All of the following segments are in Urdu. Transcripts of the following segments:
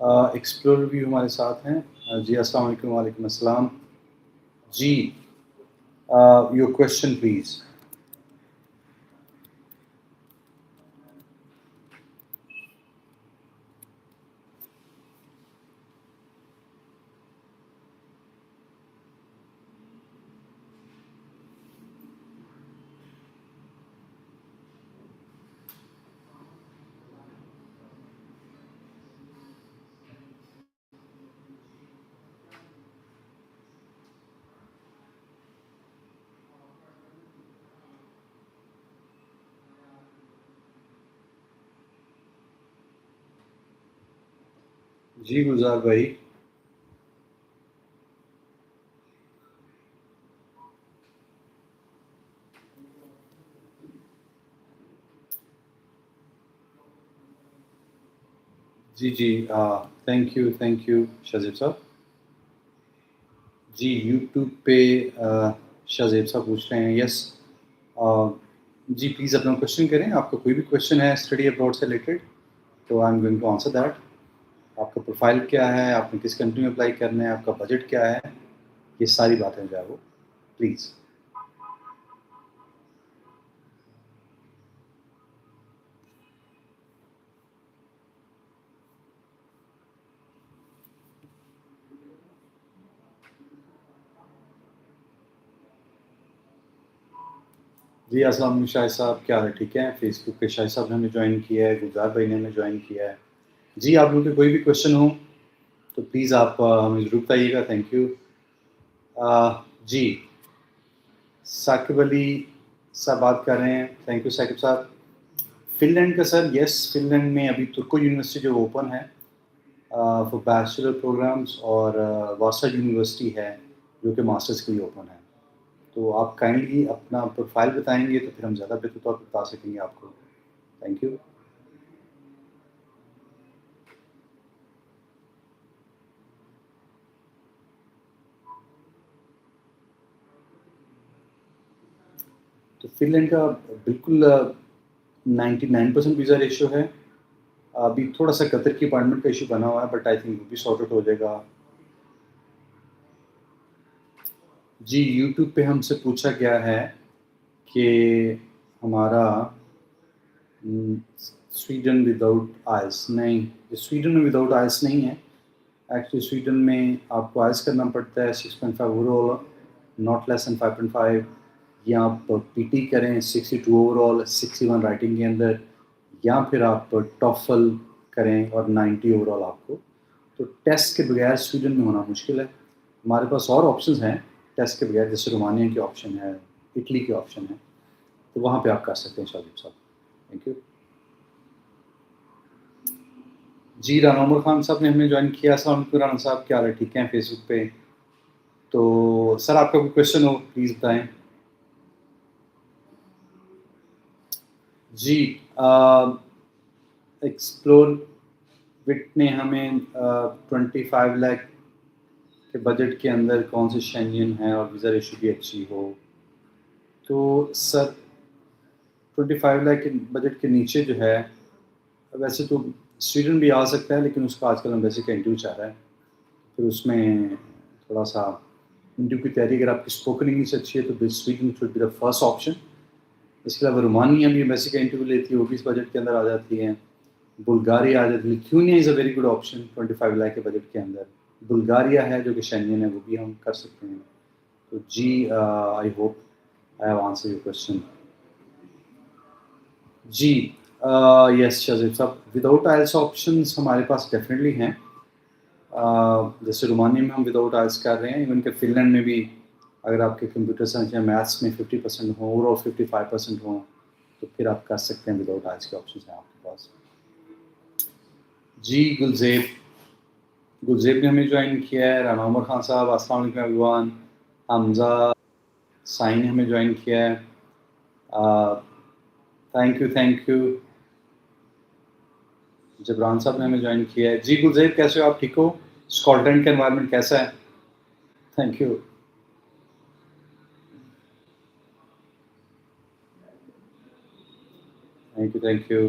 ایکسپلور بھی ہمارے ساتھ ہیں. جی السلام علیکم. وعلیکم السلام. جی یور کوشچن پلیز. جی گلزار بھائی. جی تھینک یو شاہزیب صاحب. جی یوٹیوب پہ شاہزیب صاحب پوچھ رہے ہیں. یس جی پلیز اپنا کوشچن کریں. آپ کا کوئی بھی کوشچن ہے اسٹڈی ابراڈ سے ریلیٹڈ تو I am going to answer that. آپ کا پروفائل کیا ہے, آپ نے کس کنٹری میں اپلائی کرنا ہے, آپ کا بجٹ کیا ہے, یہ ساری باتیں جو ہے وہ پلیز. جی السلام علیکم شاہد صاحب, کیا حال ہے؟ ٹھیک ہے. فیس بک پہ شاہد صاحب نے ہمیں جوائن کیا ہے, گلزار بھائی نے ہمیں جوائن کیا ہے. جی آپ لوگوں کے کوئی بھی کویشچن ہو تو پلیز آپ ہمیں ضرور بتائیے گا. Thank you. جی ثاقب علی صاحب بات کر رہے ہیں. تھینک یو ثاقب صاحب. فن لینڈ کا سر یس, فن لینڈ میں ابھی ترکو یونیورسٹی جو اوپن ہے فور بیچلر پروگرامس, اور واسا یونیورسٹی ہے جو کہ ماسٹرس کے لیے اوپن ہے. تو آپ کائنڈلی اپنا پروفائل بتائیں گے تو پھر ہم زیادہ بہتر طور پہ بتا سکیں گے آپ کو. Thank you. تو فن لینڈ کا بالکل 99% ویزا ریشو ہے. ابھی تھوڑا سا قطر کی اپائنٹمنٹ کا ایشو بنا ہوا ہے, بٹ آئی تھنک وہ بھی سارٹ آؤٹ ہو جائے گا. جی یوٹیوب پہ ہم سے پوچھا گیا ہے کہ ہمارا سویڈن وداؤٹ آئلس. نہیں, سویڈن میں وداؤٹ آئلس نہیں ہے. ایکچولی سویڈن میں آپ کو آئلس کرنا پڑتا ہے 6.5 اوور آل, ناٹ لیس دین 5.5. یا آپ پی ٹی کریں 62 اوور آل, 61 رائٹنگ کے اندر, یا پھر آپ ٹافل کریں اور 90 اوور آل آپ کو. تو ٹیسٹ کے بغیر سویڈن میں ہونا مشکل ہے. ہمارے پاس اور آپشنز ہیں ٹیسٹ کے بغیر, جیسے رومانیہ کے آپشن ہے, اٹلی کے آپشن ہے, تو وہاں پہ آپ کر سکتے ہیں شاہد صاحب. Thank you. جی رانا عمر خان صاحب نے ہمیں جوائن کیا. السلام علیکم رانا صاحب, کیا حال ہے؟ ٹھیک ہیں فیس بک پہ. تو سر آپ کا کوئی کویشچن ہو پلیز بتائیں. جی ایکسپلور وٹ نے ہمیں 25 لاکھ کے بجٹ کے اندر کون سی شینین ہے اور ویزا ریشو بھی اچھی ہو. تو سر 25 لاکھ کے بجٹ کے نیچے جو ہے, ویسے تو سویڈن بھی آ سکتا ہے, لیکن اس کا آج کل ہم ویسے کا انٹرویو چاہ رہا ہے. پھر اس میں تھوڑا سا انٹرویو کی تیاری, اگر آپ کی اسپوکن انگلش اچھی ہے تو Sweden should be the first option. اس کے علاوہ رومانیہ بھی ایمبیسی کا انٹرویو لیتی ہے, وہ بھی اس بجٹ کے اندر آ جاتی ہیں. بلغاریہ آ جاتی ہے. Lithuania is a very good option 25 lakh کے بجٹ کے اندر. بلغاریہ ہے جو کہ شینین ہے, وہ بھی ہم کر سکتے ہیں. تو جی I hope I have answer your question. جی یس شاہزیب صاحب, وداؤٹ آئلس آپشنس ہمارے پاس ڈیفینیٹلی ہیں. جیسے رومانیہ میں ہم وداؤٹ آئلس کر رہے ہیں, ایون کہ فن لینڈ میں بھی اگر آپ کے کمپیوٹر سائنس یا میتھس میں 50% ہوں, اوور آل 55% ہوں, تو پھر آپ کر سکتے ہیں. وداؤٹ آئلس کے آپشنس ہیں آپ کے پاس. جی گلزیب نے ہمیں جوائن کیا ہے. رانا عمر خان صاحب السلام علیکم ایوریوان. حمزہ سائن نے ہمیں جوائن کیا ہے. Thank you. جبران صاحب نے ہمیں جوائن کیا ہے. جی گلزیب کیسے ہو آپ؟ ٹھیک ہو؟ اسکاٹ لینڈ کا انوائرمنٹ کیسا ہے؟ Thank you. Thank you.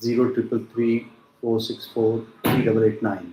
0333 464 3889।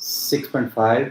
6.5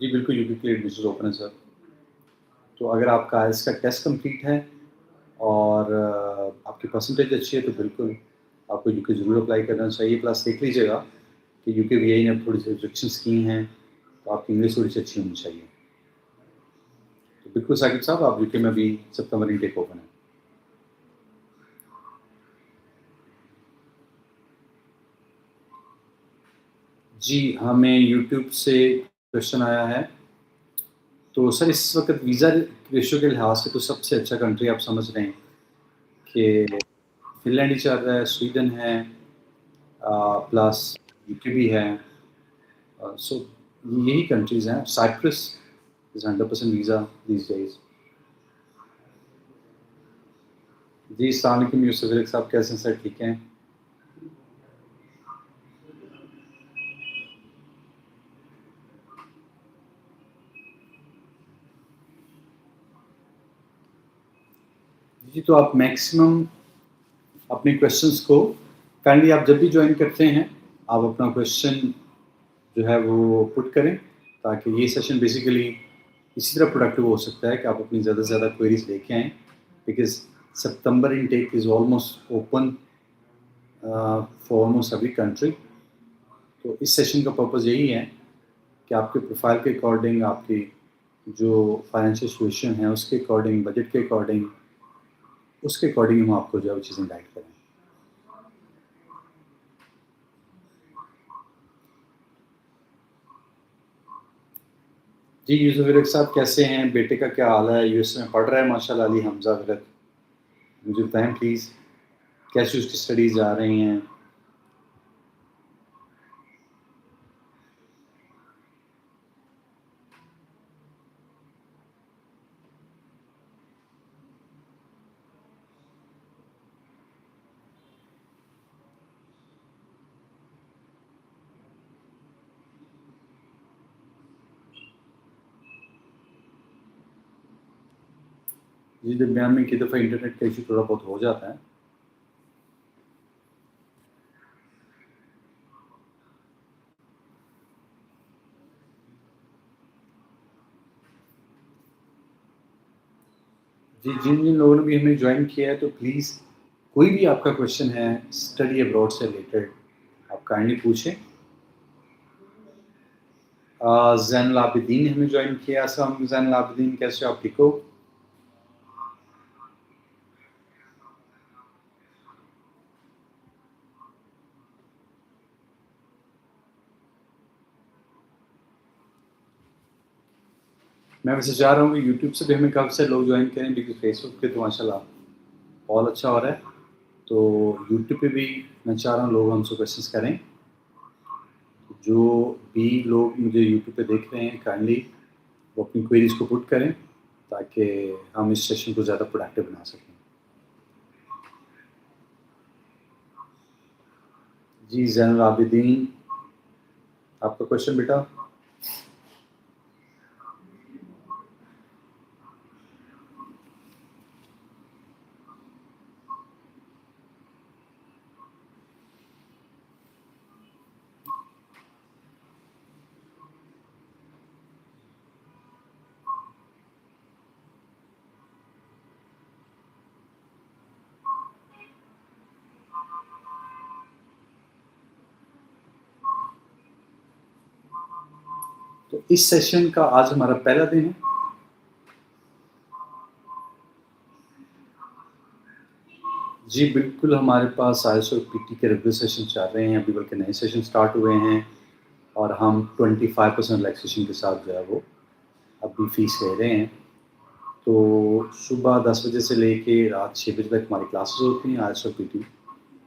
جی بالکل یو کے کے لیے ایڈمیشن اوپن ہے سر. تو اگر آپ کا آئلس کا ٹیسٹ کمپلیٹ ہے اور آپ کی پرسنٹیج اچھی ہے تو بالکل آپ کو یو کے ضرور اپلائی کرنا چاہیے. پلس دیکھ لیجیے گا کہ یو کے وی آئی نے اب تھوڑی سی ریسٹرکشنس کی ہیں تو آپ کی انگلش تھوڑی سی اچھی ہونی چاہیے. تو بالکل ثاقب صاحب آپ یو کے میں بھی ستمبر انٹیک اوپن ہے. جی ہمیں یوٹیوب سے کوشچن آیا ہے. تو سر اس وقت ویزا ریشو کے لحاظ سے تو سب سے اچھا کنٹری آپ سمجھ رہے ہیں کہ فن لینڈ ہی چل رہا ہے, سویڈن ہے, پلس یو کے بھی ہے. سو یہی کنٹریز ہیں. Cyprus is 100% visa these days. جی السلام علیکم یوسف الرق صاحب, کیسے ہیں سر؟ ٹھیک ہیں. جی تو آپ میکسیمم اپنے کویشچنس کو کائنڈلی آپ جب بھی جوائن کرتے ہیں آپ اپنا کویشچن جو ہے وہ پٹ کریں تاکہ یہ سیشن بیسیکلی اسی طرح پروڈکٹیو ہو سکتا ہے کہ آپ اپنی زیادہ سے زیادہ کوئریز لے کے آئیں. Because September intake is almost open for almost every country. تو اس سیشن کا پرپز یہی ہے کہ آپ کے پروفائل کے اکارڈنگ, آپ کی جو فائنینشیل سچویشن ہے اس کے اکارڈنگ, بجٹ کے اکارڈنگ, اس کے اکارڈنگ ہم آپ کو جو ہے وہ چیزیں گائڈ کریں. جی یوسف الرق صاحب کیسے ہیں؟ بیٹے کا کیا حال ہے؟ یو ایس میں پڑھ رہا ہے ماشاء اللہ علی حمزہ الرق. مجھے بتائیں پلیز کیسی اس کی اسٹڈیز جا رہی ہیں. جی درمیان میں کئی دفعہ انٹرنیٹ کا ایشو تھوڑا بہت ہو جاتا ہے. جی جن لوگوں نے بھی ہمیں جوائن کیا ہے تو پلیز کوئی بھی آپ کا کویشچن ہے اسٹڈی ابراڈ سے ریلیٹڈ آپ کائنڈلی پوچھیں. زین العابدین نے ہمیں جوائن کیا. السلام زین العابدین, کیسے آپ؟ ٹھیک ہو؟ میں ویسے چاہ رہا ہوں کہ یوٹیوب سے بھی ہمیں کافی سے لوگ جوائن کریں لیکن فیس بک پہ تو ماشاء اللہ بہت اچھا ہو رہا ہے. تو یوٹیوب پہ بھی میں چاہ رہا ہوں لوگ ہم سے کویشچنس کریں. جو بھی لوگ مجھے یوٹیوب پہ دیکھ رہے ہیں کائنڈلی وہ اپنی کوئریز کو پٹ کریں تاکہ ہم اس سیشن کو زیادہ پروڈکٹیو بنا سکیں. جی زین العابدین آپ کا کویشچن بیٹا. تو اس سیشن کا آج ہمارا پہلا دن ہے. جی بالکل ہمارے پاس آئیس اور پی ٹی کے ریگولر سیشن چل رہے ہیں ابھی, بلکہ نئے سیشن سٹارٹ ہوئے ہیں اور ہم 25% ریلیکسیشن کے ساتھ جو ہے وہ ابھی فیس لے رہے ہیں. تو صبح 10 بجے سے لے کے رات 6 بجے تک ہماری کلاسز ہوتی ہیں آئیس اور پی ٹی.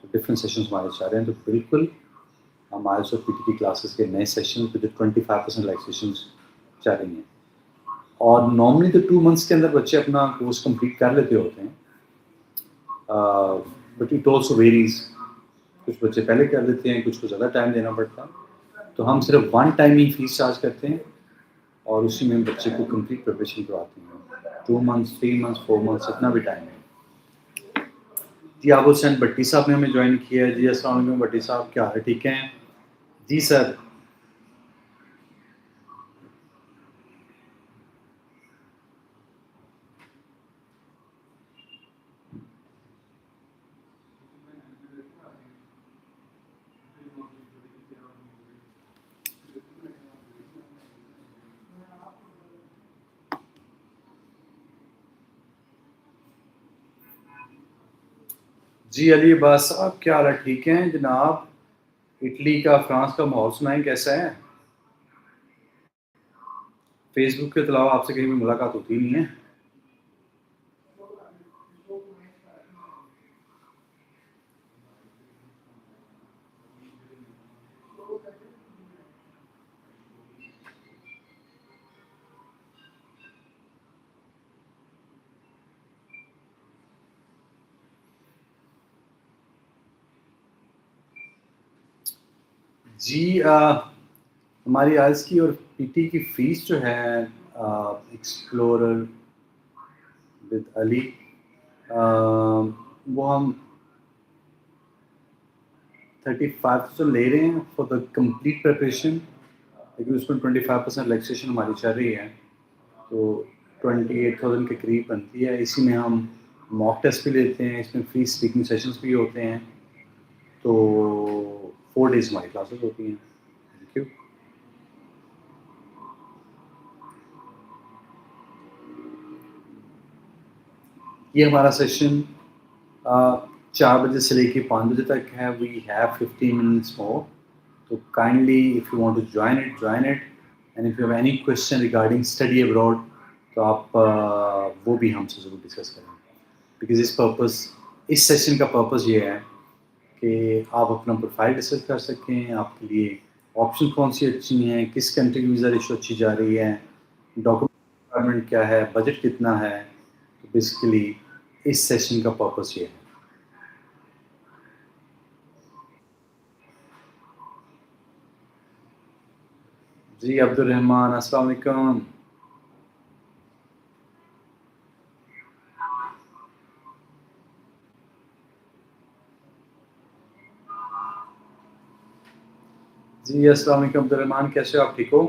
تو ڈفرینٹ سیشنز ہمارے چل رہے ہیں. تو بالکل ہم آئیس اور پی ٹی کی کلاسز کے نئے سیشن پہ جو 25% ریلیکسیشنز چل رہی ہیں. اور نارملی تو 2 منتھس کے اندر بچے اپنا کورس کمپلیٹ کر لیتے ہوتے ہیں, بٹ اٹ آلسو ویریز. کچھ بچے پہلے کر لیتے ہیں, کچھ کو زیادہ ٹائم دینا پڑتا ہے. تو ہم صرف 1 ٹائم ہی فیس چارج کرتے ہیں اور اسی میں بچے کو کمپلیٹ پریپریشن کرواتے ہیں. 2 منتھس 3 منتھس 4 منتھس اتنا بھی ٹائم ہے. جی آب حسین بٹی صاحب نے ہمیں جوائن کیا ہے. جی السلام علیکم بٹی صاحب, کیا حال ہے؟ ٹھیک ہیں جی سر. جی علی عباس صاحب کیا حال ہے؟ ٹھیک ہیں جناب؟ اٹلی کا فرانس کا ماحول سنائیں کیسا ہے؟ فیس بک کے علاوہ آپ سے کہیں بھی ملاقات ہوتی نہیں ہے. جی ہماری آئلس کی اور پی ٹی کی فیس جو ہے ایکسپلورر ود علی وہ ہم 35,000 لے رہے ہیں فار دا کمپلیٹ پریپریشن، لیکن اس میں 25% ریلیکسیشن ہماری چل رہی ہے، تو 28,000 کے قریب بنتی ہے. اسی میں ہم موک ٹیسٹ بھی لیتے ہیں، اس میں فری اسپیکنگ سیشنز بھی ہوتے ہیں، تو 4 days ہماری کلاسز ہوتی ہیں. Thank you. یہ ہمارا سیشن 4 بجے سے لے کے 5 بجے تک ہے. We have 15 minutes more. تو kindly if you want to join it and if you have any question regarding study abroad تو آپ وہ بھی ہم سے ضرور ڈسکس کریں، بیکاز اس سیشن کا پرپز یہ ہے کہ آپ اپنا پروفائل ڈسکس کر سکیں، آپ کے لیے آپشن کون سی اچھی ہیں، کس کنٹری کی ویزا ریشو اچھی جا رہی ہے، ڈاکومنٹ ریکوائرمنٹ کیا ہے، بجٹ کتنا ہے. تو بیسیکلی اس سیشن کا پرپز یہ ہے. جی عبد الرحمان السلام علیکم. جی السلام علیکم عبد الرحمان، کیسے ہو آپ؟ ٹھیک ہو؟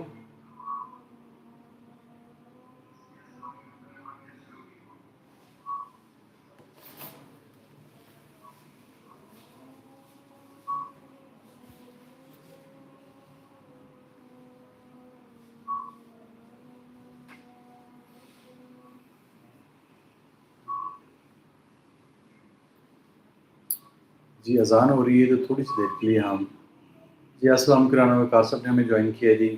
جی اذان ہو رہی ہے تو تھوڑی سی دیر کے لیے ہم. جی السلام کرانا وقار صاحب نے ہمیں جوائن کیا جی.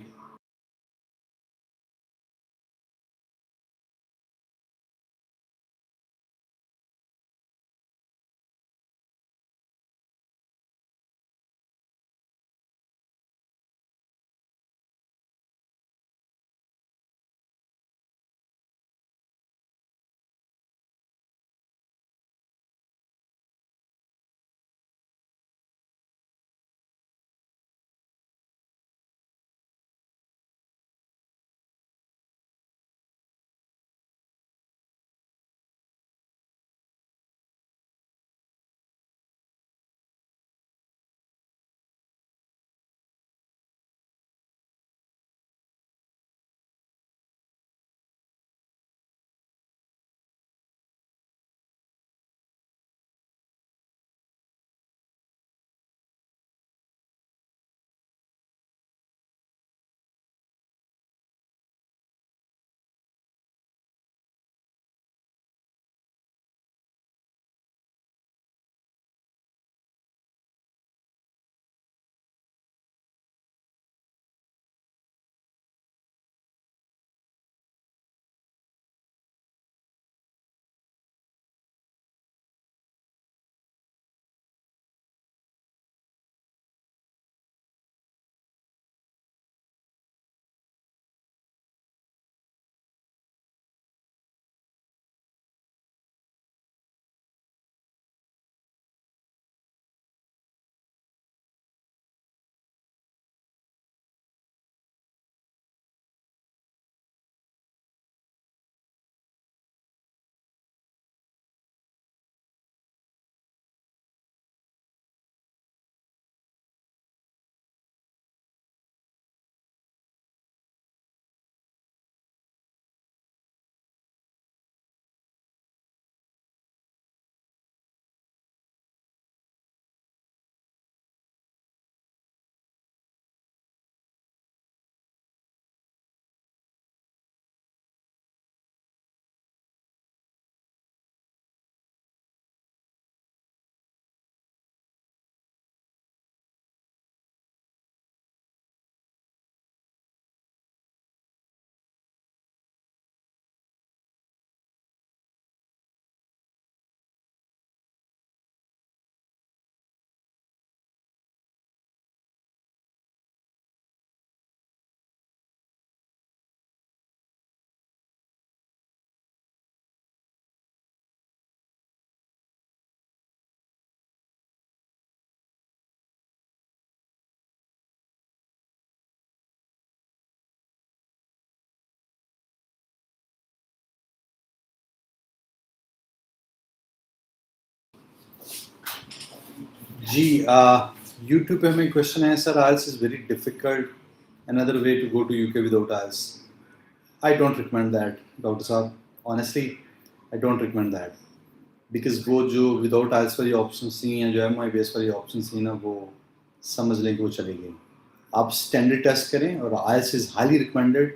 جی یوٹیوب پہ ہمیں کوشچن ہے sir IELTS is very difficult another way to go to UK without IELTS. I don't recommend that, doctor صاحب. Honestly, I don't recommend that. Because وہ جو وداؤٹ آئلس والی آپشنس تھیں یا جو ایم آئی بیس والی آپشنس تھیں نا وہ سمجھ لیں کہ وہ چلے گئی. آپ اسٹینڈرڈ ٹیسٹ کریں اور آئلس از ہائیلی ریکمینڈیڈ.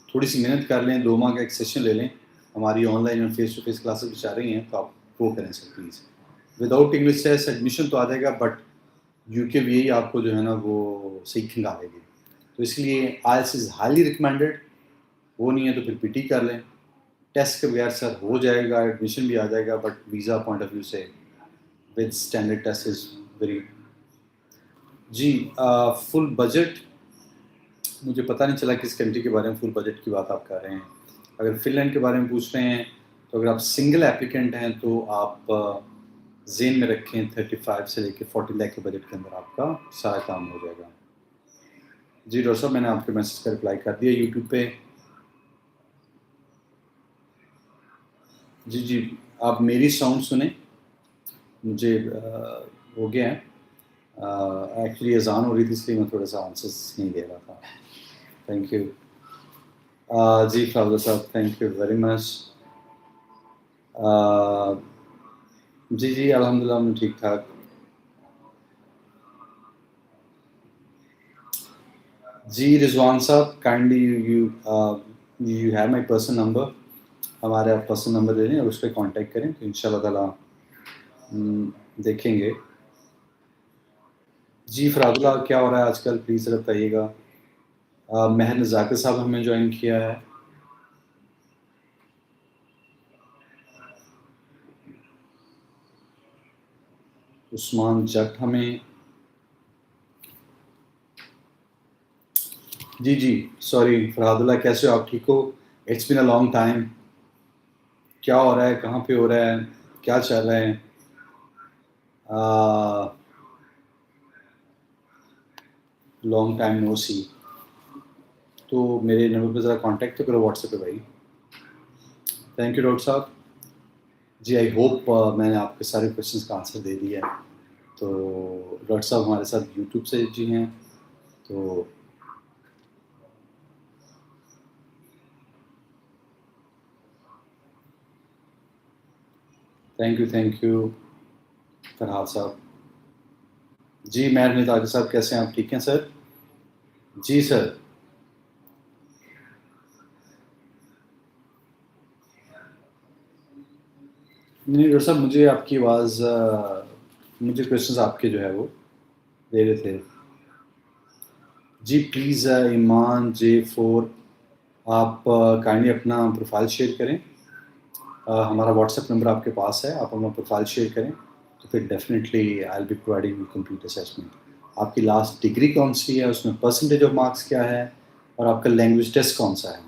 تھوڑی سی محنت کر لیں, 2 ماہ کا ایک سیشن لے لیں. ہماری آن لائن اور فیس ٹو فیس کلاسز بھی چل رہی ہیں تو آپ وہ کریں sir please. Without English test admission تو آ جائے گا بٹ یو کے بھی یہی آپ کو جو ہے نا وہ سیکھنگ آ جائے گی. تو اس لیے آئلس از ہائیلی ریکمینڈیڈ. وہ نہیں ہے تو پھر پی ٹی کر لیں. ٹیسٹ کے بغیر سر ہو جائے گا, ایڈمیشن بھی آ جائے گا but visa point of view سے with standard test is very. جی فل بجٹ مجھے پتہ نہیں چلا کس کنٹری کے بارے میں فل بجٹ کی بات آپ کر رہے ہیں. اگر فن لینڈ کے بارے میں پوچھ رہے ہیں تو اگر آپ سنگل اپلیکنٹ ہیں تو آپ ذہن میں رکھیں 35 سے لے کے 40 لاکھ کے بجٹ کے اندر آپ کا سارا کام ہو جائے گا. جی ڈاکٹر صاحب میں نے آپ کے میسج کا رپلائی کر دیا یوٹیوب پہ. جی جی آپ میری ساؤنڈ سنیں. مجھے ہو گیا ہے ایکچولی اذان ہو رہی تھی اس لیے میں تھوڑا سا آنسرس نہیں دے رہا تھا. Thank you. جی فاضل صاحب تھینک یو ویری مچ. جی جی الحمد للہ میں ٹھیک ٹھاک. جی رضوان صاحب kindly you have my personal number. ہمارے آپ پرسنل نمبر دے دیں اور اس پہ کانٹیکٹ کریں تو ان شاء اللہ تعالیٰ دیکھیں گے. جی فراد اللہ کیا ہو رہا ہے آج کل پلیز ذرا بتائیے گا. مہر ذاکر صاحب ہمیں جوائن کیا ہے. عثمان جٹ ہمیں. جی جی سوری فرحاد اللہ کیسے ہو آپ ٹھیک ہو. It's been a long time. کیا ہو رہا ہے کہاں پہ ہو رہا ہے کیا چل رہا ہے. لانگ ٹائم نو سی. تو میرے نمبر پہ ذرا کانٹیکٹ تو کرو واٹس ایپ پہ بھائی. تھینک یو ڈاکٹر صاحب. جی آئی ہوپ میں نے آپ کے سارے کوشچنس کا آنسر دے دیا ہے. تو ڈاکٹر صاحب ہمارے ساتھ یوٹیوب سے جی ہیں تو تھینک یو فرحاد صاحب. جی مہر نتاج صاحب کیسے ہیں آپ ٹھیک ہیں سر. جی سر. نہیں ڈاکٹر صاحب مجھے آپ کی آواز مجھے کوشچنس آپ کے جو ہے وہ دے رہے تھے. جی پلیز ایمان J4 آپ کائنڈلی اپنا پروفائل شیئر کریں. ہمارا واٹس ایپ نمبر آپ کے پاس ہے, آپ اپنا پروفائل شیئر کریں تو پھر definitely I will be providing you complete assessment. آپ کی لاسٹ ڈگری کون سی ہے, اس میں پرسنٹیج آف مارکس کیا ہے, اور آپ کا لینگویج ٹیسٹ کون سا ہے.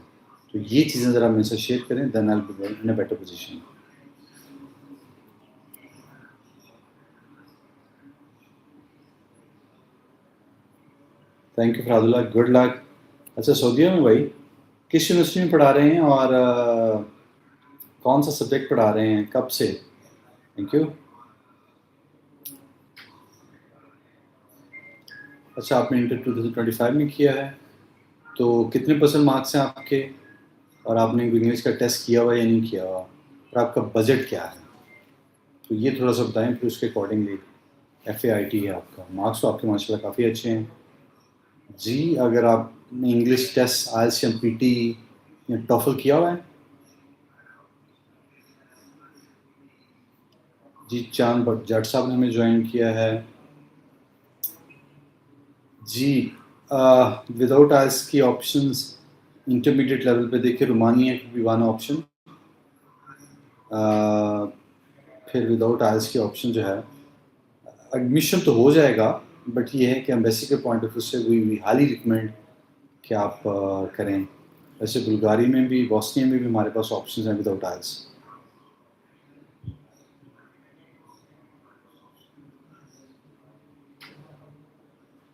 تو یہ چیزیں ذرا میرے سے شیئر کریں then I will be in a better position. Thank you فراد اللہ گڈ لک. اچھا سعودیہ میں بھائی کس یونیورسٹی میں پڑھا رہے ہیں اور کون سا سبجیکٹ پڑھا رہے ہیں کب سے. Thank you. اچھا آپ نے انٹر 2025 میں کیا ہے تو کتنے % مارکس ہیں آپ کے, اور آپ نے انگلش کا ٹیسٹ کیا ہوا یا نہیں کیا ہوا, اور آپ کا بجٹ کیا ہے. تو یہ تھوڑا سا بتائیں پھر اس کے اکارڈنگلی. FAIT ہے آپ کا, مارکس تو آپ کے ماشاء اللہ کافی اچھے ہیں. جی اگر آپ نے انگلش ٹیسٹ آئلس یا PT یا ٹوفل کیا ہوا ہے. جی چاند بٹ جٹ صاحب نے ہمیں جوائن کیا ہے. جی وداؤٹ آئلس کی آپشنز انٹرمیڈیٹ لیول پہ دیکھیں رومانیہ بھی ون آپشن. پھر وداؤٹ آئلس کی آپشن جو ہے ایڈمیشن تو ہو جائے گا بٹ یہ ہے کہ ایمبیسی کے پوائنٹ آف ویو سے وی ہائیلی ریکمینڈ کہ آپ کریں. ویسے بلغاری میں بھی بوسنیا میں بھی ہمارے پاس آپشنز ہیں without IELTS.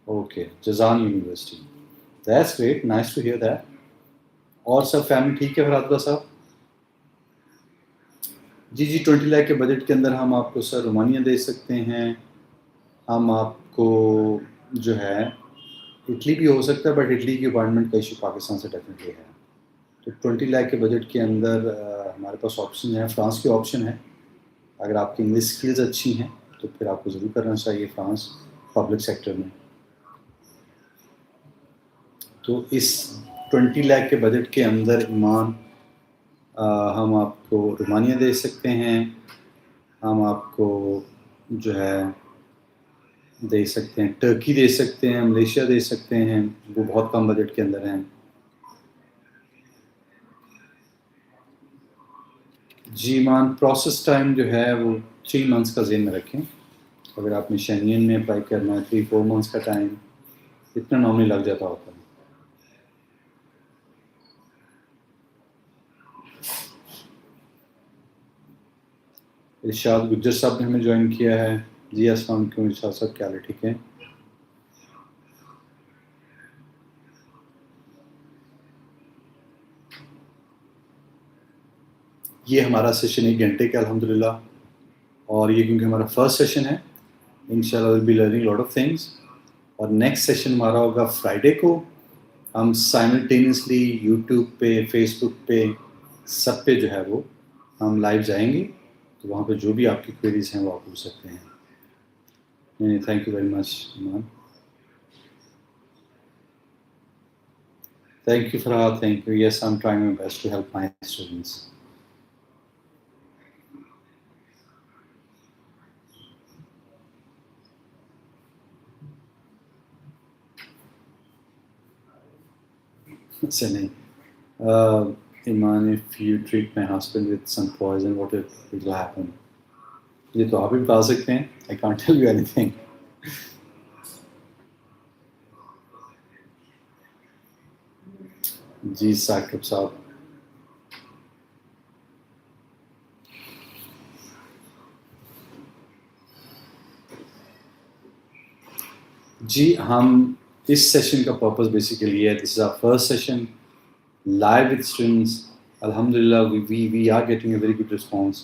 Okay Jazan university that's great nice to hear that. اور سب فیملی ٹھیک ہے فرحت اللہ صاحب. جی 20 لاکھ کے بجٹ کے اندر ہم آپ کو سر رومانیہ دے سکتے ہیں, ہم آپ کو جو ہے اٹلی بھی ہو سکتا ہے، بٹ اٹلی کی اپائنٹمنٹ کا ایشو پاکستان سے ڈیفینیٹلی ہے. تو 20 لاکھ کے بجٹ کے اندر ہمارے پاس آپشن ہیں. فرانس کی آپشن ہے. اگر آپ کی انگلش اسکلز اچھی ہیں تو پھر آپ کو ضرور کرنا چاہیے فرانس پبلک سیکٹر میں. تو اس 20 لاکھ کے بجٹ کے اندر ایمان ہم آپ کو رومانیہ دے سکتے ہیں، ہم آپ کو جو ہے دے سکتے ہیں ٹرکی دے سکتے ہیں، ملیشیا دے سکتے ہیں، وہ بہت کم بجٹ کے اندر ہیں. جی ایمان پروسیس ٹائم جو ہے وہ 3 منتھس کا ذہن میں رکھیں. اگر آپ نے شینین میں اپلائی کرنا ہے 3-4 منتھس کا ٹائم اتنا نارملی لگ جاتا ہوتا ہے. ارشاد گجر صاحب نے ہمیں جوائن کیا ہے. جی السلام علیکم ارشاد صاحب، کیا حال ہے؟ ٹھیک ہے. یہ ہمارا سیشن 1 گھنٹے کا الحمدللہ، اور یہ کیونکہ ہمارا فرسٹ سیشن ہے انشاءاللہ will be learning lot of things. اور نیکسٹ سیشن ہمارا ہوگا فرائیڈے کو. ہم سائملٹینیسلی یوٹیوب پہ، فیس بک پہ، سب پہ جو ہے وہ ہم لائیو جائیں گے. تو وہاں پہ جو بھی آپ کی کوئریز ہیں وہ آپ پوچھ سکتے ہیں. نہیں، thank you very much Iman. Thank you Farhat, thank you. Yes I am trying my best to help my students. اچھا نہیں ایمان، if you treat my husband with some poison what will happen؟ یہ تو آپ بھی بتا سکتے ہیں. I can't tell you anything. جی ثاقب صاحب. جی ہم اس سیشن کا پرپز بیسیکلی ہے، this is our first session live with students. الحمد للہ we are getting a very good response.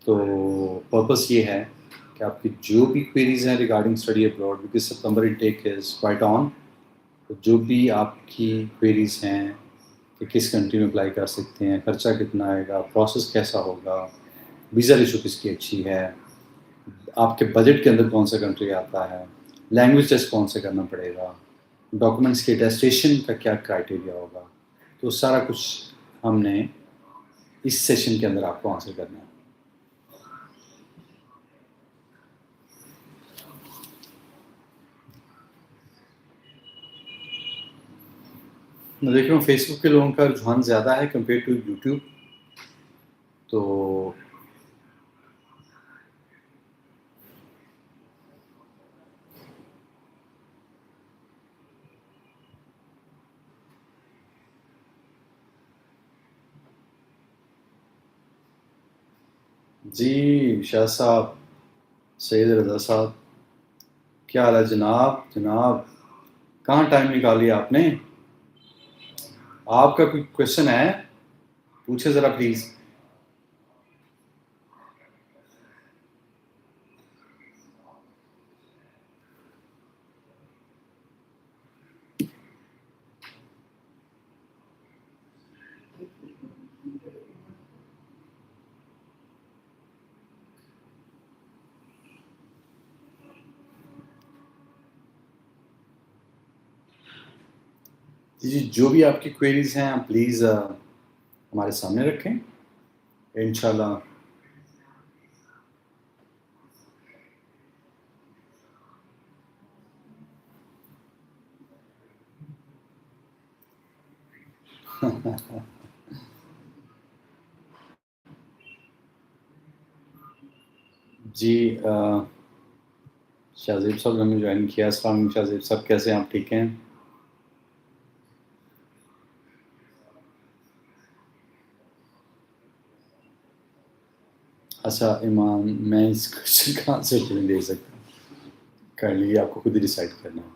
تو پرپز یہ ہے کہ آپ کی جو بھی کوئریز ہیں regarding study abroad, because September intake is quite on, تو جو بھی آپ کی کوئریز ہیں کہ کس کنٹری میں اپلائی کر سکتے ہیں، خرچہ کتنا آئے گا، پروسیس کیسا ہوگا، ویزا ریشو کس کی اچھی ہے، آپ کے بجٹ کے اندر کون سا کنٹری آتا ہے، لینگویج ٹیسٹ کون سے کرنا پڑے گا، ڈاکومنٹس کے ٹیسٹیشن کا کیا کرائٹیریا ہوگا، تو سارا کچھ ہم نے اس سیشن کے اندر آپ کو آنسر کرنا ہے. میں دیکھ رہا ہوں فیس بک کے لوگوں کا رجحان زیادہ ہے کمپیئر ٹو یوٹیوب. تو جی شاہ صاحب، سید رضا صاحب، کیا حال ہے جناب؟ جناب کہاں ٹائم نکالی آپ نے؟ آپ کا کوئی کوشچن ہے پوچھے ذرا پلیز. جی جو بھی آپ کی کوئریز ہیں آپ پلیز ہمارے سامنے رکھیں انشاءاللہ. جی شاہزیب صاحب نے ہمیں جوائن کیا. السلام علیکم شاہزیب صاحب، کیسے ہیں آپ؟ ٹھیک ہیں؟ اچھا ایمان، میں اس کوشچن کا آنسر نہیں دے سکتا. کر لیجیے، آپ کو خود ہی ڈیسائڈ کرنا ہے.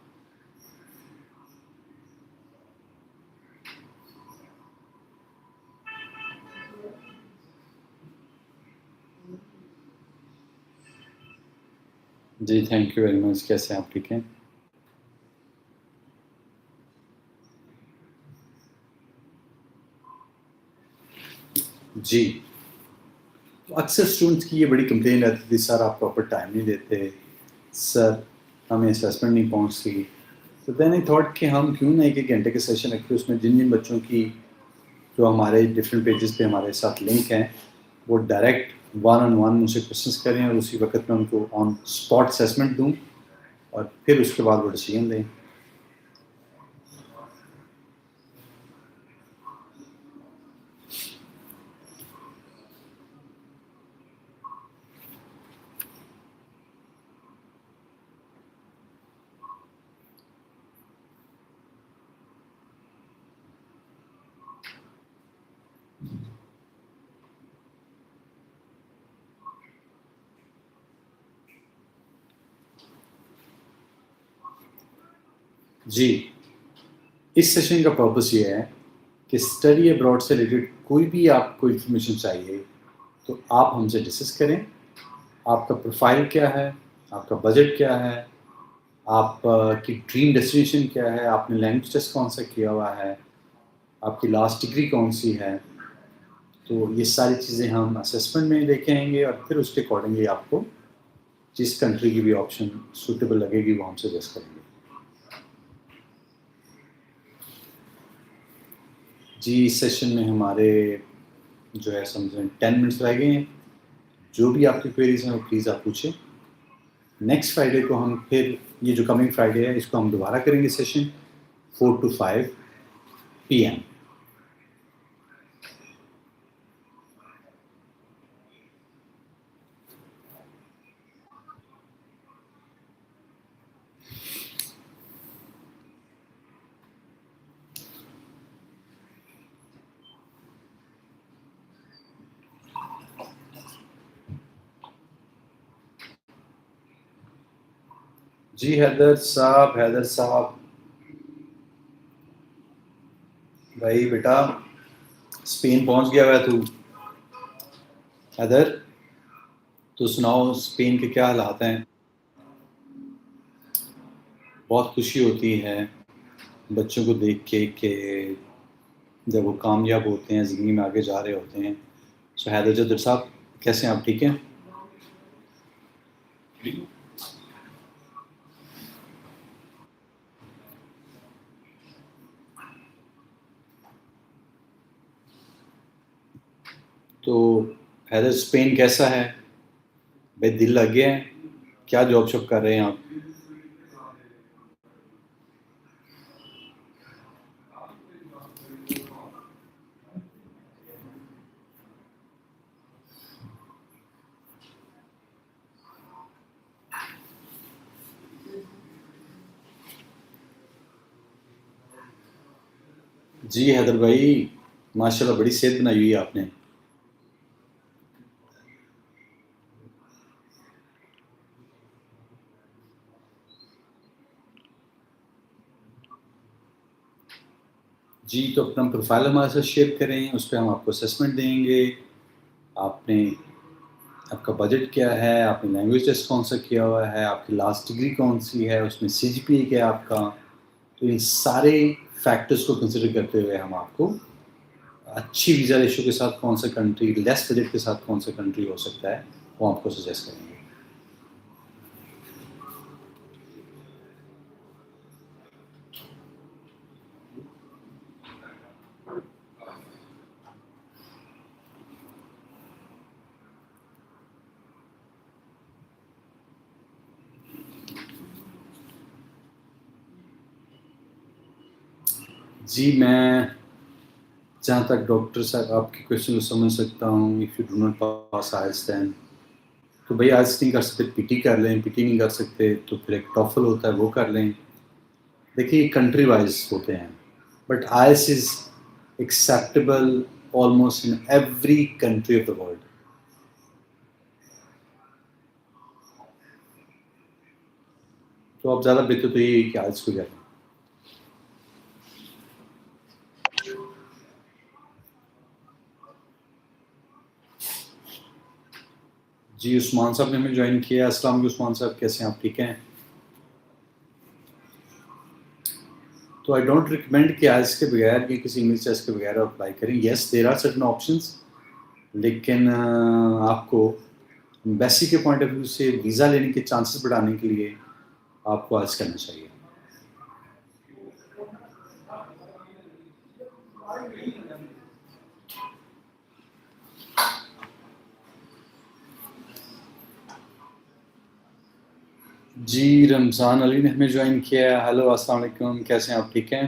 جی تھینک یو ویری مچ. کیسے ہیں آپ؟ ٹھیک ہیں؟ جی اکثر اسٹوڈنٹس کی یہ بڑی کمپلین رہتی تھی، سر آپ پراپر ٹائم نہیں دیتے، سر ہمیں اسیسمنٹ نہیں پہنچتی. تو دین آئی تھاٹ کہ ہم کیوں نہ ایک گھنٹے کے سیشن رکھیں، اس میں جن جن بچوں کی جو ہمارے ڈفرینٹ پیجز پہ ہمارے ساتھ لنک ہیں وہ ڈائریکٹ ون آن ون مجھ سے کوشچنس کریں اور اسی وقت میں ان کو آن اسپاٹ اسیسمنٹ دوں اور پھر اس کے بعد وہ ڈیسیجن دیں. جی اس سیشن کا پرپس یہ ہے کہ اسٹڈی ابراڈ سے ریلیٹڈ کوئی بھی آپ کو انفارمیشن چاہیے تو آپ ہم سے ڈسکس کریں. آپ کا پروفائل کیا ہے، آپ کا بجٹ کیا ہے، آپ کی ڈریم ڈیسٹینیشن کیا ہے، آپ نے لینگویج ٹیسٹ کون سا کیا ہوا ہے، آپ کی لاسٹ ڈگری کون سی ہے. تو یہ ساری چیزیں ہم اسیسمنٹ میں دیکھیں گے اور پھر اس کے اکارڈنگلی آپ کو جس کنٹری کی بھی آپشن سوٹیبل لگے گی وہ ہم سجیسٹ کریں گے. جی اس سیشن میں ہمارے جو ہے سمجھیں 10 منٹس رہ گئے ہیں. جو بھی آپ کی کوئریز ہیں وہ پلیز آپ پوچھیں. نیکسٹ فرائیڈے کو ہم پھر یہ جو کمنگ فرائیڈے ہے اس کو ہم دوبارہ کریں گے سیشن 4 to 5 PM. جی حیدر صاحب بھائی بیٹا اسپین پہنچ گیا ہوا تو حیدر تو سناؤ اسپین کے کیا حالات ہیں؟ بہت خوشی ہوتی ہے بچوں کو دیکھ کے کہ جب وہ کامیاب ہوتے ہیں، زندگی میں آگے جا رہے ہوتے ہیں. سو حیدر جدر صاحب کیسے ہیں آپ؟ ٹھیک ہیں؟ تو حیدر اسپین کیسا ہے بھائی؟ دل لگ گیا ہے؟ کیا جاب شپ کر رہے ہیں آپ؟ جی حیدر بھائی ماشاء اللہ بڑی صحت بنائی ہوئی ہے آپ نے. جی تو اپنا پروفائل ہمارے ساتھ شیئر کریں، اس پہ ہم آپ کو اسیسمنٹ دیں گے. آپ نے آپ کا بجٹ کیا ہے، آپ نے لینگویج ٹیسٹ کون سا کیا ہوا ہے، آپ کی لاسٹ ڈگری کون سی ہے، اس میں CGPA کیا ہے آپ کا. تو ان سارے فیکٹرز کو کنسیڈر کرتے ہوئے ہم آپ کو اچھی ویزا ریشو کے ساتھ کون سا کنٹری، لیس بجٹ کے ساتھ کون سا کنٹری ہو سکتا ہے وہ آپ کو سجیسٹ کریں گے. جی میں جہاں تک ڈاکٹر صاحب آپ کی کویشچن کو سمجھ سکتا ہوں، if you do not pass IELTS then تو بھائی آئلس نہیں کر سکتے PT کر لیں، PT نہیں کر سکتے تو پھر ایک ٹافل ہوتا ہے وہ کر لیں. دیکھیے کنٹری وائز ہوتے ہیں but IELTS is acceptable almost in every country of the world. تو اب زیادہ بہتر تو یہ ہے کہ آئلس کو کر لیں. جی عثمان صاحب نے ہمیں جوائن کیا. السلام علیکم عثمان صاحب, کیسے ہیں آپ, ٹھیک ہیں؟ تو آئی ڈونٹ ریکمینڈ کہ آج کے بغیر یا کسی انگلش ٹیسٹ کے بغیر آپ اپلائی کریں. یس دیر آر سرٹن آپشنس, لیکن آپ کو ایمبیسی کے پوائنٹ آف ویو سے ویزا لینے کے چانسز بڑھانے کے لیے آپ کو آج کرنا چاہیے. جی رمضان علی نے ہمیں جوائن کیا ہے. ہیلو السلام علیکم, کیسے ہیں آپ, ٹھیک ہیں؟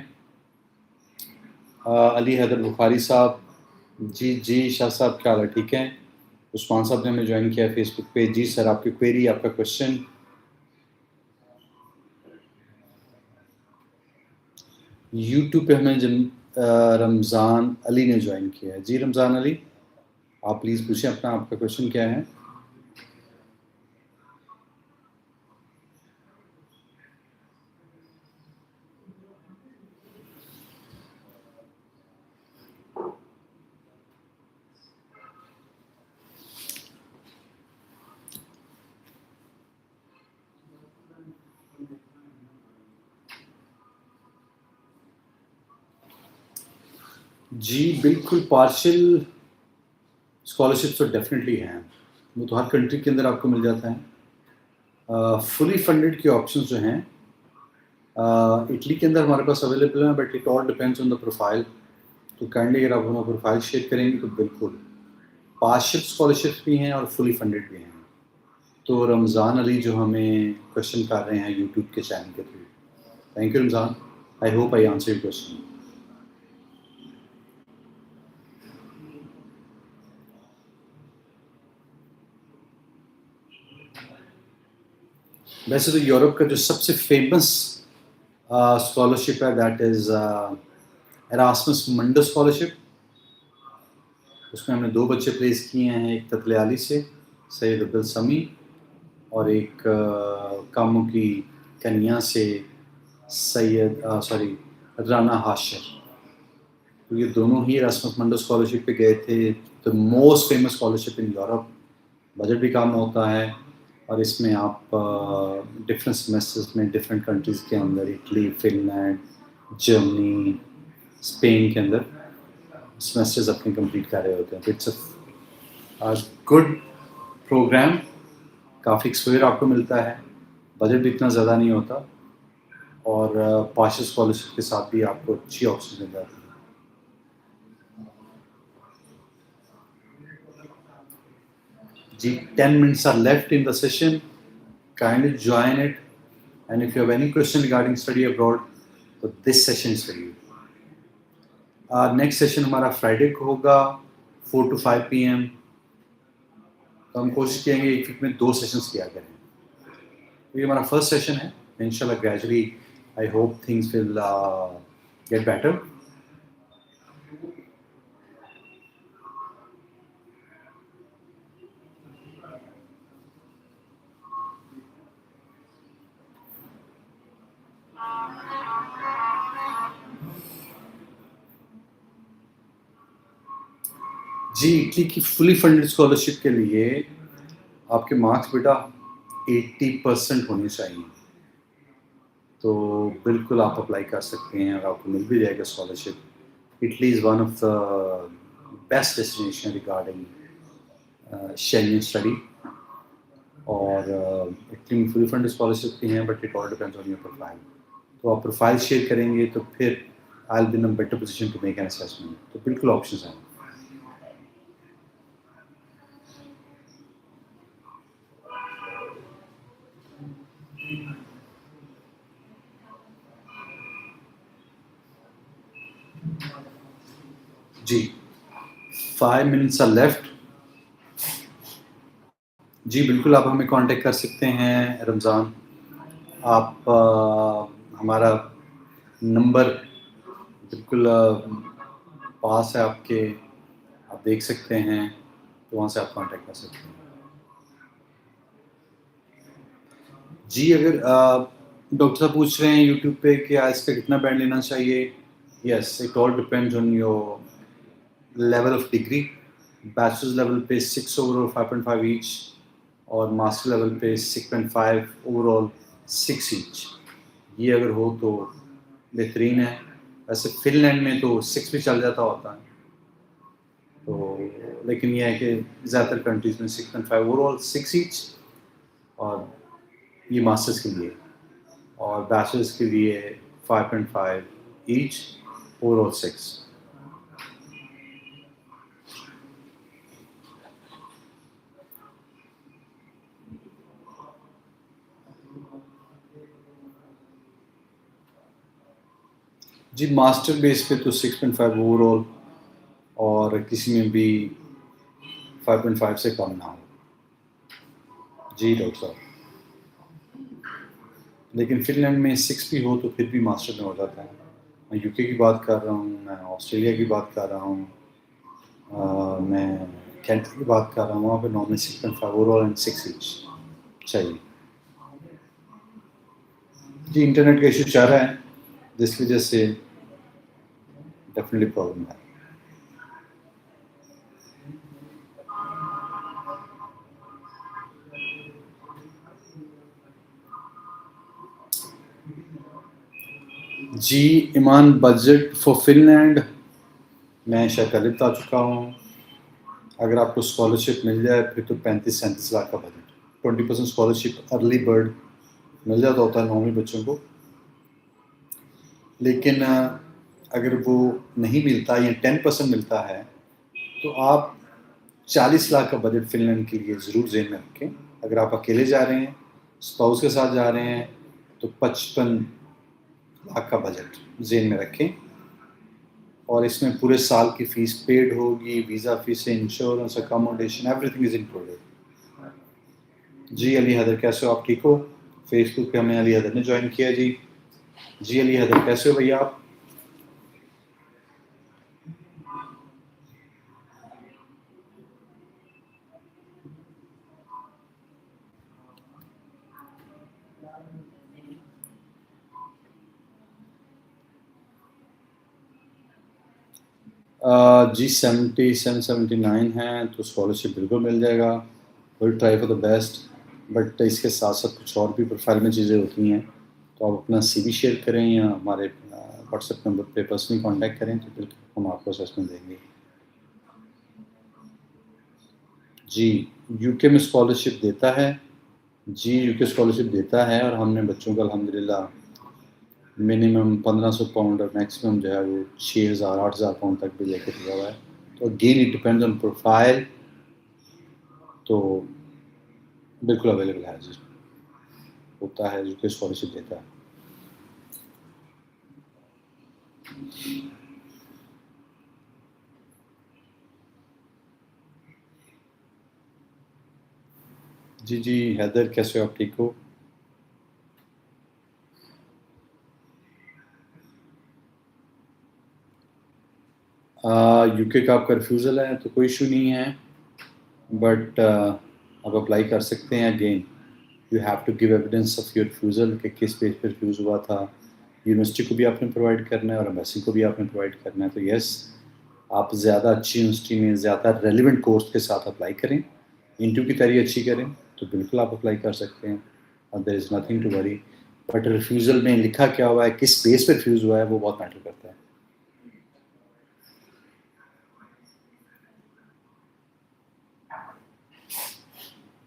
علی حیدر بخاری صاحب, جی شاہ صاحب کیا حال ہے, ٹھیک ہیں؟ عثمان صاحب نے ہمیں جوائن کیا ہے فیس بک پہ. جی سر, آپ کی کوئری, آپ کا کوشچن. یوٹیوب پہ ہمیں رمضان علی نے جوائن کیا ہے. جی رمضان علی, آپ پلیز پوچھیں اپنا, آپ کا کوشچن کیا ہے؟ جی بالکل, پارشل اسکالرشپ تو ڈیفینیٹلی ہیں, وہ تو ہر کنٹری کے اندر آپ کو مل جاتا ہے. فلی فنڈیڈ کے آپشنس جو ہیں اٹلی کے اندر ہمارے پاس اویلیبل ہیں, but it all depends on the profile. تو کائنڈلی اگر آپ ہمارا پروفائل شیئر کریں گے تو بالکل پارشل اسکالرشپ بھی ہیں اور فلی فنڈیڈ بھی ہیں. تو رمضان علی جو ہمیں کوشچن کر رہے ہیں یوٹیوب کے چینل کے through, thank you Ramzan, I hope I answer your question. ویسے تو یورپ کا جو سب سے فیمس اسکالرشپ ہے that is Erasmus Mundus scholarship. اس میں ہم نے 2 بچے پلیس کیے ہیں, ایک تتلیالی سے سید عبدالسمی, اور ایک کاموں کی کنیا سے رانا ہاشر. تو یہ دونوں ہی ایراسمس منڈو اسکالرشپ پہ گئے تھے. The most famous scholarship in Europe, budget بھی کام ہوتا ہے, اور اس میں آپ ڈفرینٹ سیمسٹرز میں ڈفرینٹ کنٹریز کے اندر, Italy, Finland, Germany, Spain کے اندر سیمسٹرز اپنے کمپلیٹ کر رہے ہوتے ہیں. تو اٹس گڈ پروگرام, کافی ایکسپوجر آپ کو ملتا ہے, بجٹ بھی اتنا زیادہ نہیں ہوتا, اور پارشل اسکالرشپ کے ساتھ بھی آپ کو اچھی آپشن مل جاتی ہے. جی 10 minutes are left in the session. Kindly join it. And if you have any question regarding study abroad, so this session is for you. Next session ہمارا فرائیڈے کو ہوگا 4 to 5 PM. تو ہم کوشش کریں گے ایک ویک میں 2 سیشنس کیا کریں. یہ ہمارا فرسٹ سیشن ہے. ان شاء اللہ gradually I hope things will get better. جی اٹلی کی فلی فنڈیڈ اسکالرشپ کے لیے آپ کے مارکس بیٹا 80% ہونے چاہیے. تو بالکل آپ اپلائی کر سکتے ہیں اور آپ کو مل بھی جائے گا scholarship. Italy is one of the best destination regarding Schengen study. اور اٹلی میں فلی فنڈ اسکالرشپ بھی ہیں, but it all depends on your profile. تو آپ پروفائل شیئر کریں گے تو پھر I will be in better position to make an assessment. تو بالکل آپشنس ہیں. جی 5 minutes are left. جی بالکل آپ ہمیں کانٹیکٹ کر سکتے ہیں رمضان. آپ ہمارا نمبر بالکل پاس ہے آپ کے, آپ دیکھ سکتے ہیں, تو وہاں سے آپ کانٹیکٹ کر سکتے ہیں. جی اگر ڈاکٹر صاحب پوچھ رہے ہیں یوٹیوب پہ کہ آج کا کتنا بینڈ لینا چاہیے, yes it all depends on your level of degree. Bachelors level پہ 6 over اور 5.5 ایچ, اور ماسٹر لیول پہ 6.5 اوور آل 6 ایچ. یہ اگر ہو تو بہترین ہے. ویسے فن لینڈ میں تو 6 بھی چل جاتا ہوتا ہے تو، لیکن یہ ہے کہ زیادہ تر کنٹریز میں 6.5 اوور آل 6 ایچ، اور یہ ماسٹرز کے لیے، اور بیچلرز کے لیے 5.5 ایچ اوور آل 6. جی ماسٹر بیس پہ تو 6.5 اوور آل، اور کسی میں بھی 5.5 سے کم نہ ہو. جی ڈاکٹر صاحب، لیکن فن لینڈ میں 6 بھی ہو تو پھر بھی ماسٹر میں ہو جاتا ہے. میں یو کے کی بات کر رہا ہوں، میں آسٹریلیا کی بات کر رہا ہوں، میں کینیڈا کی بات کر رہا ہوں. وہاں پہ normally 6.5 overall and 6 each چاہیے. جی انٹرنیٹ کا ایشو چل رہا ہے جس کی وجہ سے ڈیفینیٹلی پرابلم ہے. جی ایمان، بجٹ فار فن لینڈ میں شاید پہلے بتا چکا ہوں. اگر آپ کو اسکالرشپ مل جائے پھر تو 35-37 لاکھ کا بجٹ. 20% اسکالرشپ ارلی برڈ مل جاتا ہوتا ہے نارملی بچوں کو. لیکن اگر وہ نہیں ملتا یا 10% ملتا ہے تو آپ 40 لاکھ کا بجٹ فن لینڈ کے لیے ضرور ذہن میں رکھیں. اگر آپ اکیلے جا رہے ہیں، اسپاؤس کے ساتھ جا رہے ہیں، تو 55 لاکھ کا بجٹ ذہن میں رکھیں. اور اس میں پورے سال کی فیس پیڈ ہوگی، visa fee, insurance, accommodation, everything is included. جی علی حیدر کیسے ہو آپ؟ ٹھیک ہو؟ فیس بک پہ ہمیں علی حیدر نے جوائن کیا. جی جی علی حیدر کیسے ہو بھیا آپ؟ جی 77-79 ہیں تو اسکالرشپ بالکل مل جائے گا. Will try for the best. But اس کے ساتھ ساتھ کچھ اور بھی پروفائل میں چیزیں ہوتی ہیں، تو آپ اپنا سی وی شیئر کریں یا ہمارے واٹس ایپ نمبر پہ پرسنلی کانٹیکٹ کریں تو بالکل ہم آپ کو اسسمنٹ دیں گے. جی یو کے میں اسکالرشپ دیتا ہے. جی یو کے اسکالرشپ دیتا ہے، اور ہم نے بچوں کو الحمدللہ منیمم 1500 پاؤنڈ اور میکسیمم جو ہے وہ 6000-8000 پاؤنڈ تک بھی لے کے دیا ہوا ہے. تو again it depends on profile, تو بالکل اویلیبل ہے. جی ہوتا ہے، یو کے اسکالرشپ دیتا ہے. جی جی حیدر کیسے ہو آپ؟ ٹھیک ہو؟ یو کے کا آپ کا ریفیوزل ہے تو کوئی ایشو نہیں ہے، بٹ آپ اپلائی کر سکتے ہیں. Again you have to give evidence of your refusal کہ کس پیج پہ ریفیوز ہوا تھا. یونیورسٹی کو بھی آپ نے پرووائڈ کرنا ہے اور ایمبیسی کو بھی آپ نے پرووائڈ کرنا ہے. تو یس، آپ زیادہ اچھی یونیورسٹی میں زیادہ ریلیونٹ کورس کے ساتھ اپلائی کریں، انٹرویو کی تیاری اچھی کریں تو بالکل آپ اپلائی کر سکتے ہیں. There is nothing to worry. But refusal میں لکھا کیا ہوا ہے، کس بیس پہ ریفیوز ہوا ہے، وہ بہت میٹر کرتا ہے.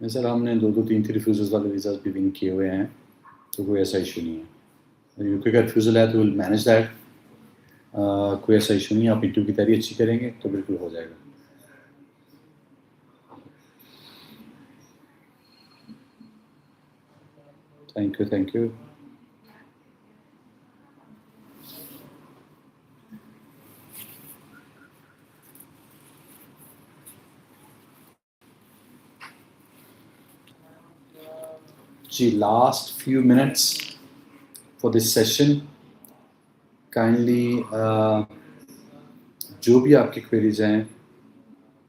نہیں سر، ہم نے 2-3 ریفیوزل والے ویزاز بھی ونک کیے ہوئے ہیں، تو کوئی ایسا ایشو نہیں ہے. یو کے کا ریفیوزل ہے تو ول مینیج دیٹ. کوئی ایسا ایشو نہیں ہے. آپ انٹرویو کی تیاری اچھی کریں گے تو بالکل ہو جائے گا. Thank you thank you. جی last few minutes for this session. Kindly جو بھی آپ کی کوئریز ہیں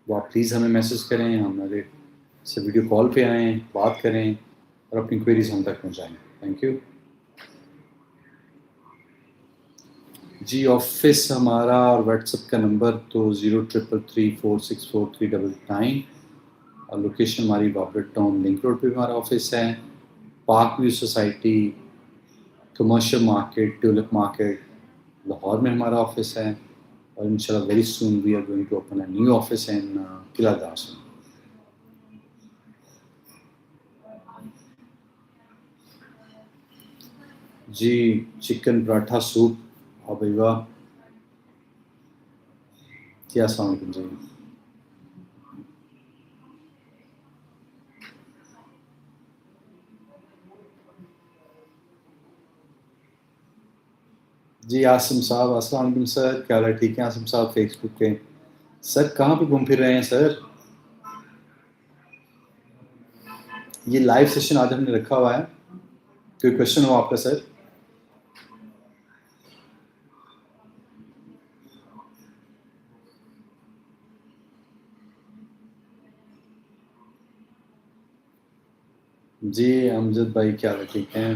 وہ آپ پلیز ہمیں میسیج کریں، ہمارے سے ویڈیو کال پہ آئیں، بات کریں اور اپنی کوئریز ہم تک پہنچائیں. Thank you. جی آفس ہمارا اور واٹس ایپ کا نمبر تو 0333464399. اور لوکیشن ہماری بابر ٹاؤن لنک روڈ پہ بھی ہمارا آفس ہے. Park view society commercial market tulip market Lahore میں ہمارا آفس ہے. اور ان شاء اللہ very soon we are going to open a new office in Qila Das. جی چکن پراٹھا سوپ حبیبہ. جی السلام علیکم جی. جی عاصم صاحب السلام علیکم سر. کیا حال ہے؟ ٹھیک ہے عاصم صاحب فیس بک پہ. سر کہاں پہ گھوم پھر رہے ہیں سر؟ یہ لائیو سیشن آج ہم نے رکھا ہوا ہے. کوئی کوشچن ہو آپ کا سر؟ جی امجد بھائی کیا حال ہے؟ ٹھیک ہیں.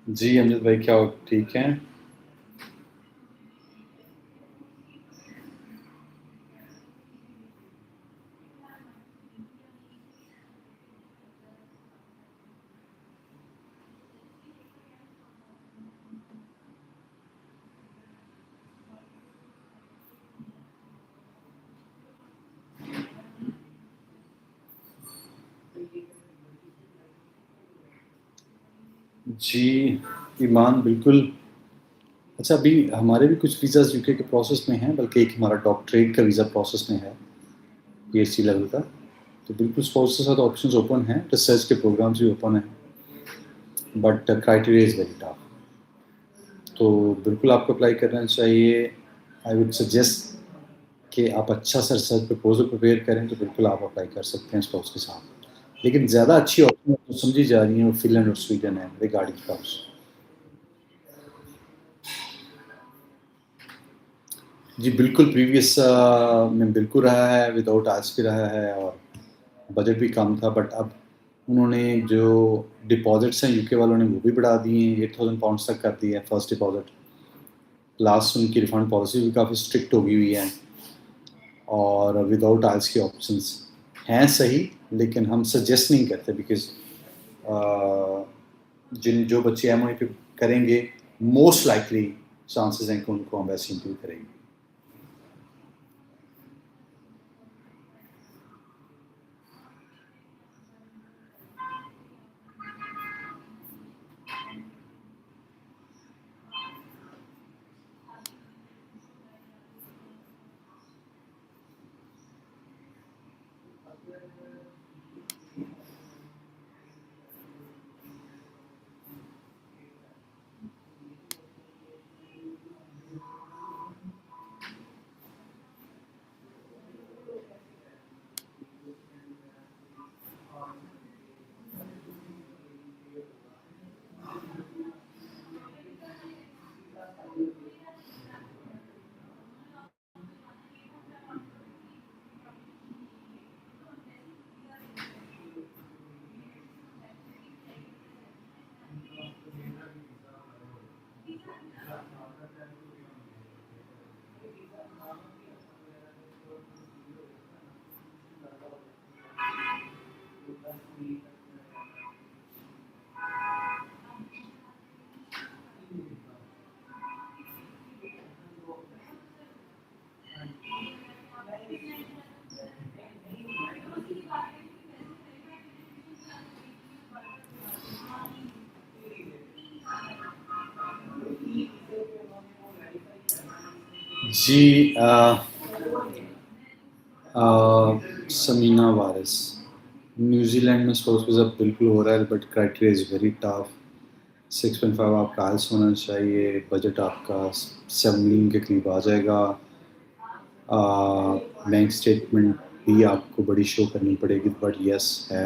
جی امجد بھائی کیا ہو؟ ٹھیک ہیں. جی ایمان بالکل. اچھا ابھی ہمارے بھی کچھ ویزاز یو کے پروسیس میں ہیں، بلکہ ایک ہمارا ڈاکٹریٹ کا ویزا پروسیس میں ہے پی ایچ ڈی لیول کا. تو بالکل اسپاؤس کے ساتھ آپشنز اوپن ہیں، ریسرچ کے پروگرامس بھی اوپن ہیں، but criteria is very tough. تو بالکل آپ کو اپلائی کرنا چاہیے. آئی وڈ سجیسٹ کہ آپ اچھا سا ریسرچ پرپوزل پریپیئر کریں تو بالکل آپ اپلائی کر سکتے ہیں اسپاؤس کے ساتھ. لیکن زیادہ اچھی آپشن سمجھی جا رہی ہیں وہ فن لینڈ اور سویڈن ہے ریگارڈنگ اسپاؤس. جی بالکل پریویس میں بالکل رہا ہے، وداؤٹ آج بھی رہا ہے، اور بجٹ بھی کم تھا. بٹ اب انہوں نے جو ڈپازٹس ہیں یو کے والوں نے وہ بھی بڑھا دیے ہیں، 8,000 پاؤنڈس تک کر دی ہے فرسٹ ڈپازٹ. لاسٹ ان کی ریفنڈ پالیسی بھی کافی اسٹرکٹ ہو گئی ہوئی ہے. اور وداؤٹ آئلس کی آپشنس ہیں صحیح، لیکن ہم سجیسٹ نہیں کرتے بیکاز جو بچے ایم او پہ کریں گے موسٹ لائکلی چانسز ہیں کہ ان کو ہم ویسے انٹرویو کریں گے. جی سمینا وارث، نیوزی لینڈ میں اسپورٹس ویزا بالکل ہو رہا ہے but criteria is very tough. 6.5 آپ کا آئلس ہونا چاہیے. بجٹ آپ کا 7 ملین کے قریب آ جائے گا. بینک اسٹیٹمنٹ بھی آپ کو بڑی شو کرنی پڑے گی بٹ یس ہے.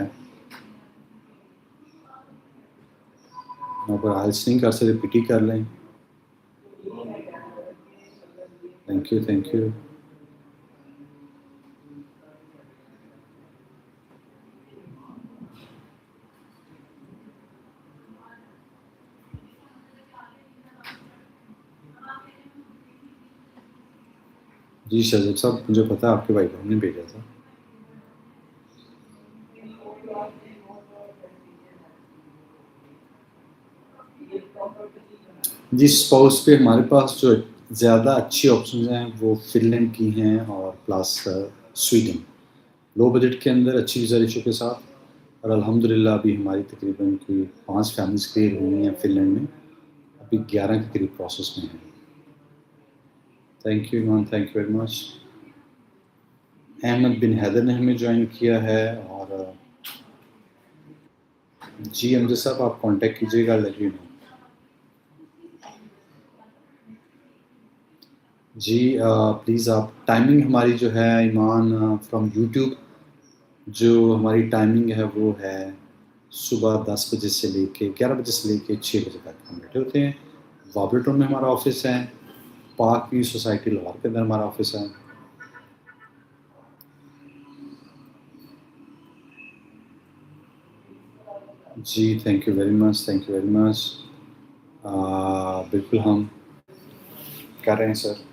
اگر آئلس نہیں کر سکتے پی ٹی کر لیں. Thank you thank you. جی شہزیب صاحب مجھے پتا ہے آپ کے بھائی بہن نے بھیجا تھا. جی اسپاؤس پہ ہمارے پاس جو زیادہ اچھی آپشنز ہیں وہ فن لینڈ کی ہیں اور پلس سویڈن. لو بجٹ کے اندر اچھی ویزا ریشو کے ساتھ. اور الحمد للہ ابھی ہماری تقریباً کوئی 5 فیملیز کلیئر ہوئی ہیں فن لینڈ میں. ابھی 11 کے قریب پروسیس میں ہیں. Thank you Iman thank you very much. Ahmed bin Haider نے ہمیں جوائن کیا ہے. اور جی امجد صاحب آپ کانٹیکٹ کیجیے گا لیٹ یو نو. جی پلیز آپ ٹائمنگ ہماری جو ہے ایمان فرام یوٹیوب جو ہماری ٹائمنگ ہے وہ ہے صبح 10 بجے سے لے کے 11 بجے سے لے کے 6 بجے تک ہم بیٹھے ہوتے ہیں. وابل ٹاؤن میں ہمارا آفس ہے. پارک ویو سوسائٹی لاہور کے اندر ہمارا آفس ہے. جی thank you very much thank you very much. بالکل ہم کر رہے ہیں سر.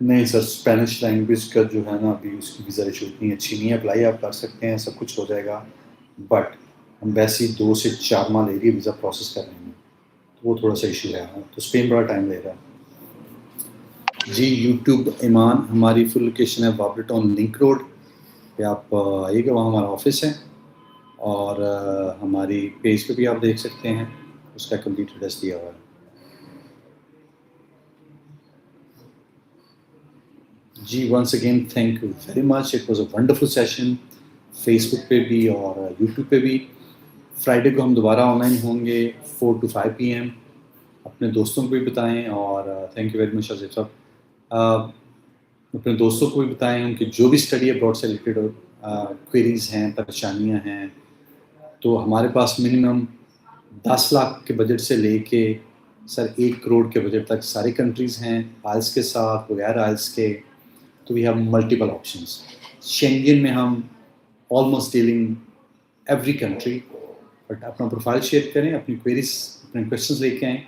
نہیں سر اسپینش لینگویج کا جو ہے نا ابھی اس کی ویزا ریشو اتنی اچھی نہیں ہے. اپلائی آپ کر سکتے ہیں سب کچھ ہو جائے گا بٹ ایمبیسی 2 سے 4 ماہ لے رہی ہے ویزا پروسیس کرنے میں. تو وہ تھوڑا سا ایشو ہے. تو اسپین بڑا ٹائم لے رہا ہے. جی یوٹیوب ایمان ہماری فل لوکیشن ہے وابل ٹاؤن لنک روڈ پہ. آپ آئیے گا وہاں ہمارا آفس ہے. اور ہماری پیج پہ بھی آپ دیکھ سکتے ہیں اس کا کمپلیٹ ایڈریس دیا ہوا ہے. جی once again thank you very much. It was a wonderful session. Facebook پہ بھی اور یوٹیوب پہ بھی. فرائیڈے کو ہم دوبارہ آن لائن ہوں گے 4 to 5 PM. اپنے دوستوں کو بھی بتائیں. اور تھینک یو ویری مچ شاذیب صاحب. اپنے دوستوں کو بھی بتائیں ان کی جو بھی اسٹڈی ابراڈ سے ریلیٹڈ کوئریز ہیں پریشانیاں ہیں. تو ہمارے پاس منیمم 10 لاکھ کے بجٹ سے لے کے سر 1 کروڑ کے بجٹ تک ساری کنٹریز ہیں آئلس کے ساتھ بغیر آئلس کے. تو we have multiple options. Schengen میں ہم almost dealing every country. But اپنا پروفائل شیئر کریں اپنی کوئریز اپنے کویشچنز لے کے آئیں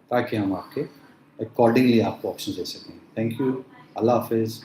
تاکہ ہم آپ کے اکارڈنگلی آپ کو آپشن دے سکیں. Thank you. اللہ حافظ.